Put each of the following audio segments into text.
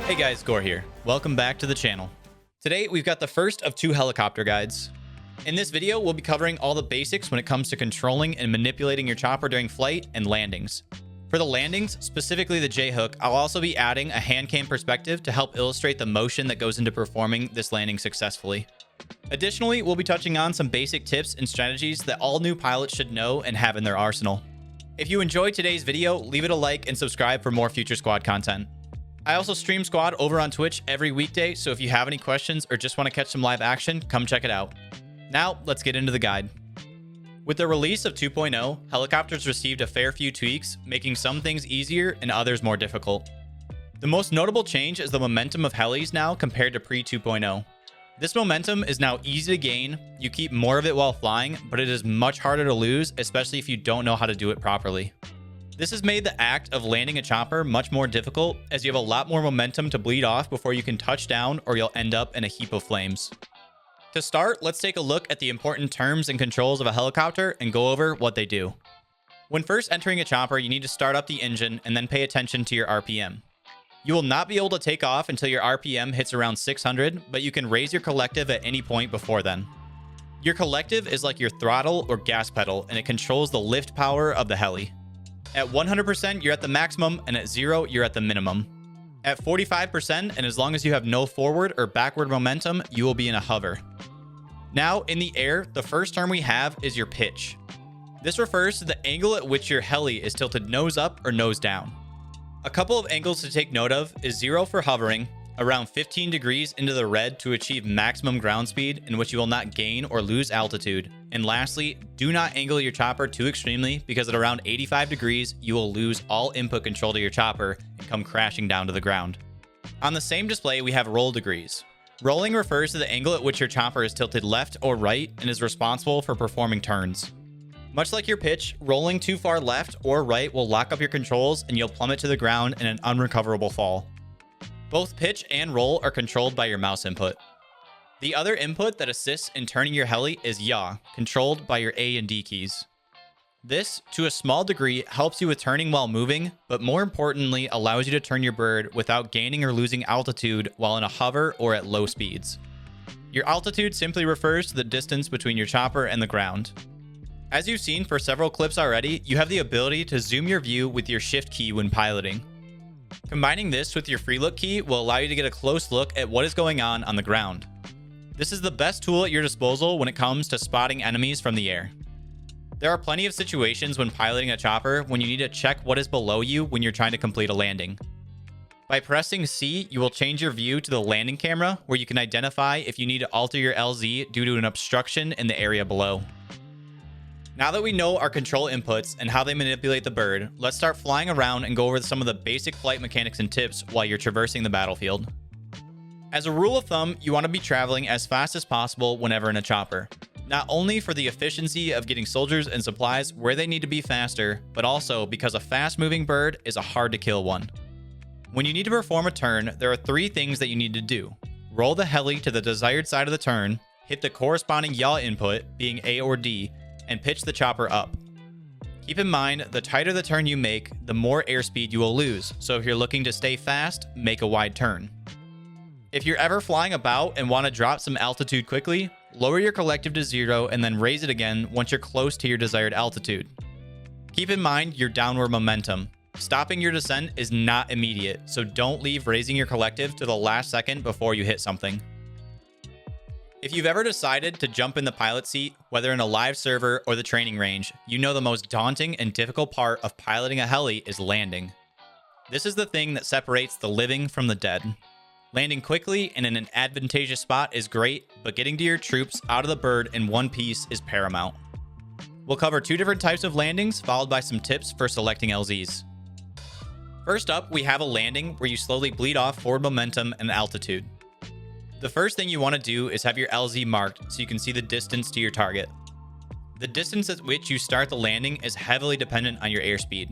Hey guys, Gore here. Welcome back to the channel. Today, we've got the first of 2 helicopter guides. In this video, we'll be covering all the basics when it comes to controlling and manipulating your chopper during flight and landings. For the landings, specifically the J-hook, I'll also be adding a hand cam perspective to help illustrate the motion that goes into performing this landing successfully. Additionally, we'll be touching on some basic tips and strategies that all new pilots should know and have in their arsenal. If you enjoyed today's video, leave it a like and subscribe for more future squad content. I also stream squad over on Twitch every weekday, so if you have any questions or just want to catch some live action, come check it out. Now, let's get into the guide. With the release of 2.0, helicopters received a fair few tweaks, making some things easier and others more difficult. The most notable change is the momentum of helis now compared to pre-2.0. This momentum is now easy to gain, you keep more of it while flying, but it is much harder to lose, especially if you don't know how to do it properly. This has made the act of landing a chopper much more difficult, as you have a lot more momentum to bleed off before you can touch down, or you'll end up in a heap of flames. To start, let's take a look at the important terms and controls of a helicopter and go over what they do. When first entering a chopper, you need to start up the engine and then pay attention to your RPM. You will not be able to take off until your RPM hits around 600, but you can raise your collective at any point before then. Your collective is like your throttle or gas pedal, and it controls the lift power of the heli. At 100%, you're at the maximum, and at 0, you're at the minimum. At 45%, and as long as you have no forward or backward momentum, you will be in a hover. Now, in the air, the first term we have is your pitch. This refers to the angle at which your heli is tilted nose up or nose down. A couple of angles to take note of is 0 for hovering, around 15 degrees into the red to achieve maximum ground speed in which you will not gain or lose altitude. And lastly, do not angle your chopper too extremely, because at around 85 degrees, you will lose all input control to your chopper and come crashing down to the ground. On the same display, we have roll degrees. Rolling refers to the angle at which your chopper is tilted left or right and is responsible for performing turns. Much like your pitch, rolling too far left or right will lock up your controls and you'll plummet to the ground in an unrecoverable fall. Both pitch and roll are controlled by your mouse input. The other input that assists in turning your heli is yaw, controlled by your A and D keys. This, to a small degree, helps you with turning while moving, but more importantly allows you to turn your bird without gaining or losing altitude while in a hover or at low speeds. Your altitude simply refers to the distance between your chopper and the ground. As you've seen for several clips already, you have the ability to zoom your view with your shift key when piloting. Combining this with your free look key will allow you to get a close look at what is going on the ground. This is the best tool at your disposal when it comes to spotting enemies from the air. There are plenty of situations when piloting a chopper when you need to check what is below you when you're trying to complete a landing. By pressing C, you will change your view to the landing camera, where you can identify if you need to alter your LZ due to an obstruction in the area below. Now that we know our control inputs and how they manipulate the bird, let's start flying around and go over some of the basic flight mechanics and tips while you're traversing the battlefield. As a rule of thumb, you want to be traveling as fast as possible whenever in a chopper. Not only for the efficiency of getting soldiers and supplies where they need to be faster, but also because a fast-moving bird is a hard-to-kill one. When you need to perform a turn, there are 3 things that you need to do. Roll the heli to the desired side of the turn, hit the corresponding yaw input, being A or D, and pitch the chopper up. Keep in mind, the tighter the turn you make, the more airspeed you will lose, so if you're looking to stay fast, make a wide turn. If you're ever flying about and want to drop some altitude quickly, lower your collective to 0 and then raise it again once you're close to your desired altitude. Keep in mind your downward momentum. Stopping your descent is not immediate, so don't leave raising your collective to the last second before you hit something. If you've ever decided to jump in the pilot seat, whether in a live server or the training range, you know the most daunting and difficult part of piloting a heli is landing. This is the thing that separates the living from the dead. Landing quickly and in an advantageous spot is great, but getting to your troops out of the bird in one piece is paramount. We'll cover 2 different types of landings, followed by some tips for selecting LZs. First up, we have a landing where you slowly bleed off forward momentum and altitude. The first thing you want to do is have your LZ marked so you can see the distance to your target. The distance at which you start the landing is heavily dependent on your airspeed.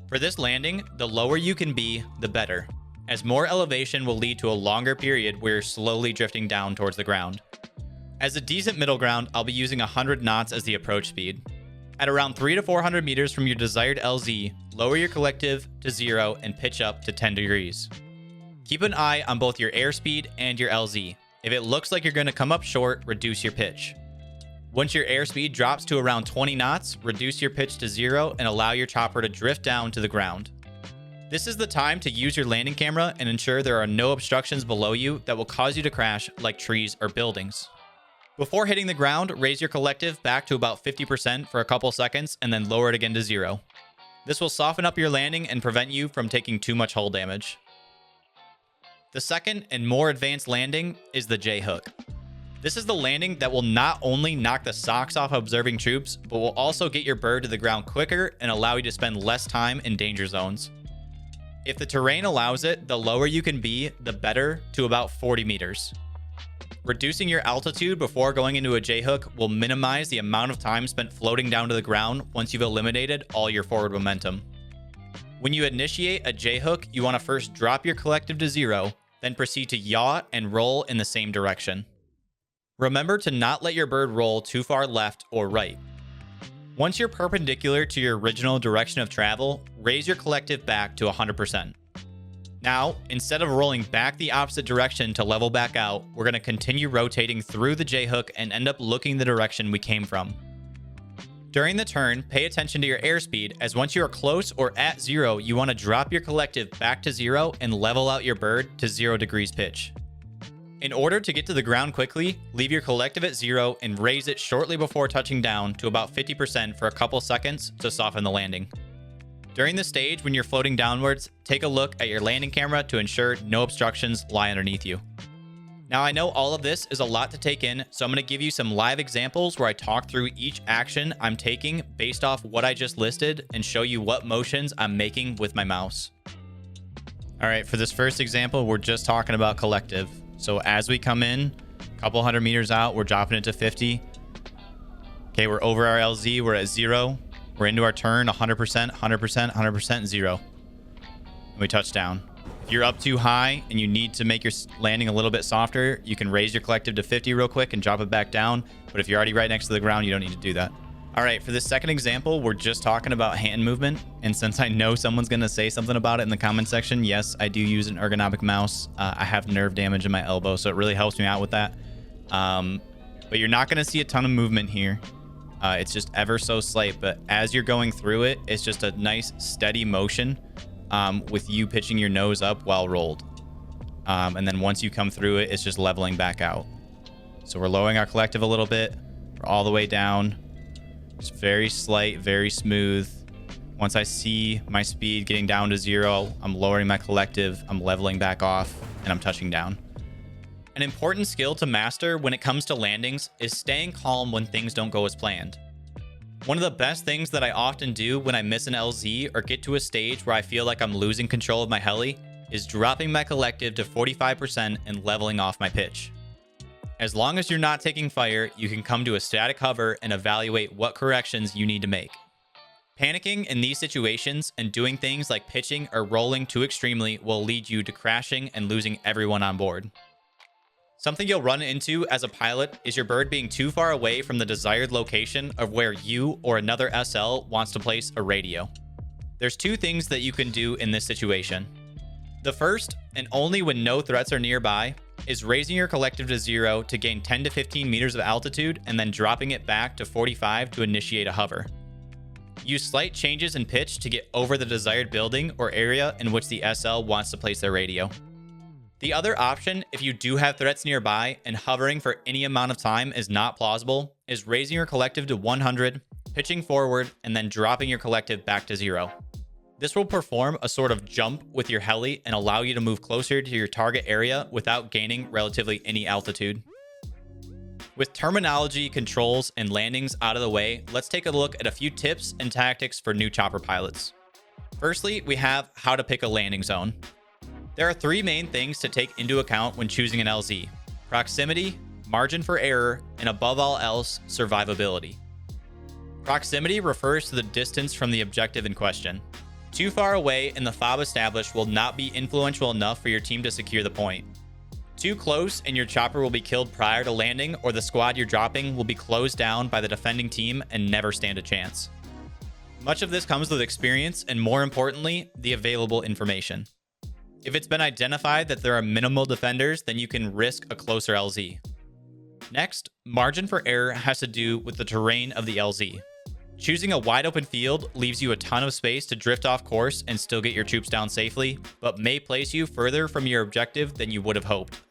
For this landing, the lower you can be, the better, as more elevation will lead to a longer period where you're slowly drifting down towards the ground. As a decent middle ground, I'll be using 100 knots as the approach speed. At around 300 to 400 meters from your desired LZ, lower your collective to 0 and pitch up to 10 degrees. Keep an eye on both your airspeed and your LZ. If it looks like you're going to come up short, reduce your pitch. Once your airspeed drops to around 20 knots, reduce your pitch to 0 and allow your chopper to drift down to the ground. This is the time to use your landing camera and ensure there are no obstructions below you that will cause you to crash, like trees or buildings. Before hitting the ground, raise your collective back to about 50% for a couple seconds and then lower it again to 0. This will soften up your landing and prevent you from taking too much hull damage. The second and more advanced landing is the J-hook. This is the landing that will not only knock the socks off observing troops, but will also get your bird to the ground quicker and allow you to spend less time in danger zones. If the terrain allows it, the lower you can be, the better, to about 40 meters. Reducing your altitude before going into a J-hook will minimize the amount of time spent floating down to the ground once you've eliminated all your forward momentum. When you initiate a J-hook, you want to first drop your collective to 0, then proceed to yaw and roll in the same direction. Remember to not let your bird roll too far left or right. Once you're perpendicular to your original direction of travel, raise your collective back to 100%. Now, instead of rolling back the opposite direction to level back out, we're going to continue rotating through the J-hook and end up looking the direction we came from. During the turn, pay attention to your airspeed, as once you are close or at 0, you want to drop your collective back to 0 and level out your bird to 0 degrees pitch. In order to get to the ground quickly, leave your collective at 0 and raise it shortly before touching down to about 50% for a couple seconds to soften the landing. During the stage when you're floating downwards, take a look at your landing camera to ensure no obstructions lie underneath you. Now I know all of this is a lot to take in, so I'm going to give you some live examples where I talk through each action I'm taking based off what I just listed and show you what motions I'm making with my mouse. All right, for this first example, we're just talking about collective. So as we come in, a couple hundred meters out, we're dropping it to 50. Okay, we're over our LZ, we're at 0. We're into our turn, 100%, 100%, 100%, 0. And we touch down. If you're up too high and you need to make your landing a little bit softer, you can raise your collective to 50 real quick and drop it back down. But if you're already right next to the ground, you don't need to do that. All right, for this second example, we're just talking about hand movement. And since I know someone's going to say something about it in the comment section, yes, I do use an ergonomic mouse. I have nerve damage in my elbow, so it really helps me out with that. But you're not going to see a ton of movement here. It's just ever so slight, but as you're going through it, it's just a nice steady motion with you pitching your nose up while rolled. And then once you come through it, it's just leveling back out. So we're lowering our collective a little bit. We're all the way down. It's very slight, very smooth. Once I see my speed getting down to 0, I'm lowering my collective, I'm leveling back off, and I'm touching down. An important skill to master when it comes to landings is staying calm when things don't go as planned. One of the best things that I often do when I miss an LZ or get to a stage where I feel like I'm losing control of my heli is dropping my collective to 45% and leveling off my pitch. As long as you're not taking fire, you can come to a static hover and evaluate what corrections you need to make. Panicking in these situations and doing things like pitching or rolling too extremely will lead you to crashing and losing everyone on board. Something you'll run into as a pilot is your bird being too far away from the desired location of where you or another SL wants to place a radio. There's two things that you can do in this situation. The first, and only when no threats are nearby, is raising your collective to 0 to gain 10 to 15 meters of altitude and then dropping it back to 45 to initiate a hover. Use slight changes in pitch to get over the desired building or area in which the SL wants to place their radio. The other option, if you do have threats nearby and hovering for any amount of time is not plausible, is raising your collective to 100, pitching forward, and then dropping your collective back to 0. This will perform a sort of jump with your heli and allow you to move closer to your target area without gaining relatively any altitude. With terminology, controls, and landings out of the way, let's take a look at a few tips and tactics for new chopper pilots. Firstly, we have how to pick a landing zone. There are three main things to take into account when choosing an LZ: proximity, margin for error, and above all else, survivability. Proximity refers to the distance from the objective in question. Too far away and the fob established will not be influential enough for your team to secure the point. Too close and your chopper will be killed prior to landing, or the squad you're dropping will be closed down by the defending team and never stand a chance. Much of this comes with experience and, more importantly, the available information. If it's been identified that there are minimal defenders, then you can risk a closer LZ. Next, margin for error has to do with the terrain of the LZ. Choosing a wide open field leaves you a ton of space to drift off course and still get your troops down safely, but may place you further from your objective than you would have hoped.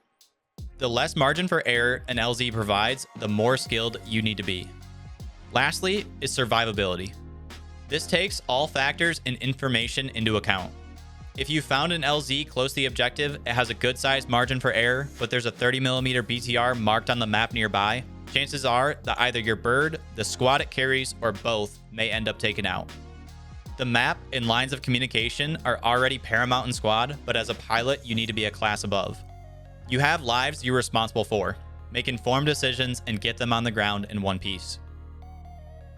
The less margin for error an LZ provides, the more skilled you need to be. Lastly is survivability. This takes all factors and information into account. If you found an LZ close to the objective, it has a good sized margin for error, but there's a 30mm BTR marked on the map nearby, chances are that either your bird, the squad it carries, or both may end up taken out. The map and lines of communication are already paramount in squad, but as a pilot, you need to be a class above. You have lives you're responsible for. Make informed decisions and get them on the ground in one piece.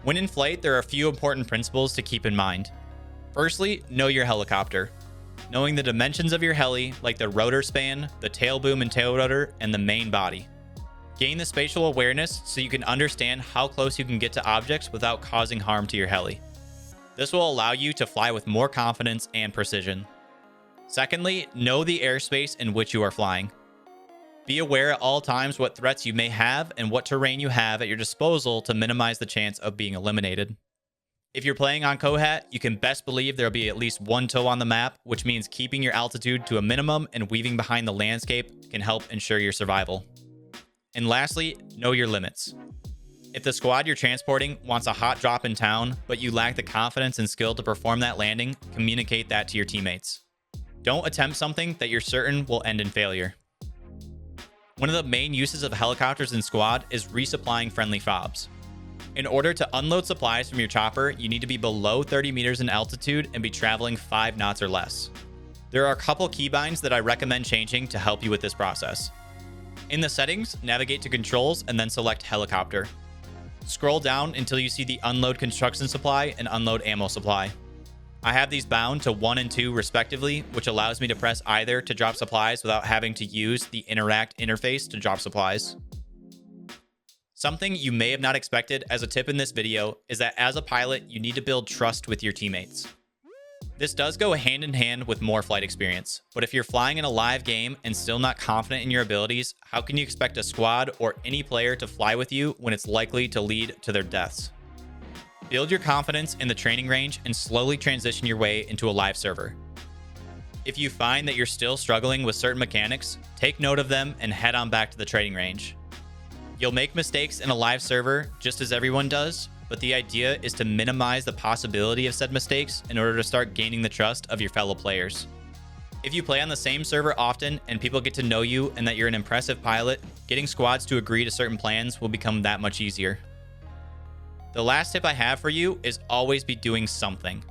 When in flight, there are a few important principles to keep in mind. Firstly, know your helicopter. Knowing the dimensions of your heli, like the rotor span, the tail boom and tail rotor, and the main body. Gain the spatial awareness so you can understand how close you can get to objects without causing harm to your heli. This will allow you to fly with more confidence and precision. Secondly, know the airspace in which you are flying. Be aware at all times what threats you may have and what terrain you have at your disposal to minimize the chance of being eliminated. If you're playing on Kohat, you can best believe there'll be at least one toe on the map, which means keeping your altitude to a minimum and weaving behind the landscape can help ensure your survival. And lastly, know your limits. If the squad you're transporting wants a hot drop in town, but you lack the confidence and skill to perform that landing, communicate that to your teammates. Don't attempt something that you're certain will end in failure. One of the main uses of helicopters in squad is resupplying friendly fobs. In order to unload supplies from your chopper, you need to be below 30 meters in altitude and be traveling 5 knots or less. There are a couple keybinds that I recommend changing to help you with this process. In the settings, navigate to controls and then select helicopter. Scroll down until you see the unload construction supply and unload ammo supply. I have these bound to 1 and 2 respectively, which allows me to press either to drop supplies without having to use the interact interface to drop supplies. Something you may have not expected as a tip in this video is that as a pilot, you need to build trust with your teammates. This does go hand in hand with more flight experience, but if you're flying in a live game and still not confident in your abilities, how can you expect a squad or any player to fly with you when it's likely to lead to their deaths? Build your confidence in the training range and slowly transition your way into a live server. If you find that you're still struggling with certain mechanics, take note of them and head on back to the training range. You'll make mistakes in a live server just as everyone does, but the idea is to minimize the possibility of said mistakes in order to start gaining the trust of your fellow players. If you play on the same server often and people get to know you and that you're an impressive pilot, getting squads to agree to certain plans will become that much easier. The last tip I have for you is always be doing something.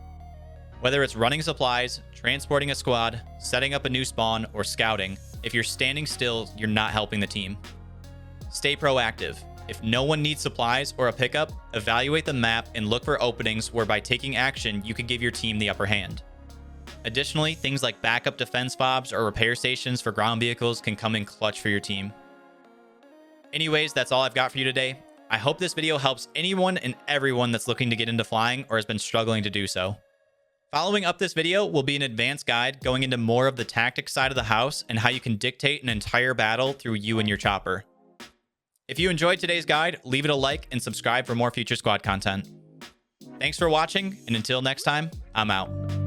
Whether it's running supplies, transporting a squad, setting up a new spawn, or scouting, if you're standing still, you're not helping the team. Stay proactive. If no one needs supplies or a pickup, evaluate the map and look for openings where by taking action, you could give your team the upper hand. Additionally, things like backup defense fobs or repair stations for ground vehicles can come in clutch for your team. Anyways, that's all I've got for you today. I hope this video helps anyone and everyone that's looking to get into flying or has been struggling to do so. Following up this video will be an advanced guide going into more of the tactics side of the house and how you can dictate an entire battle through you and your chopper. If you enjoyed today's guide, leave it a like and subscribe for more future squad content. Thanks for watching, and until next time, I'm out.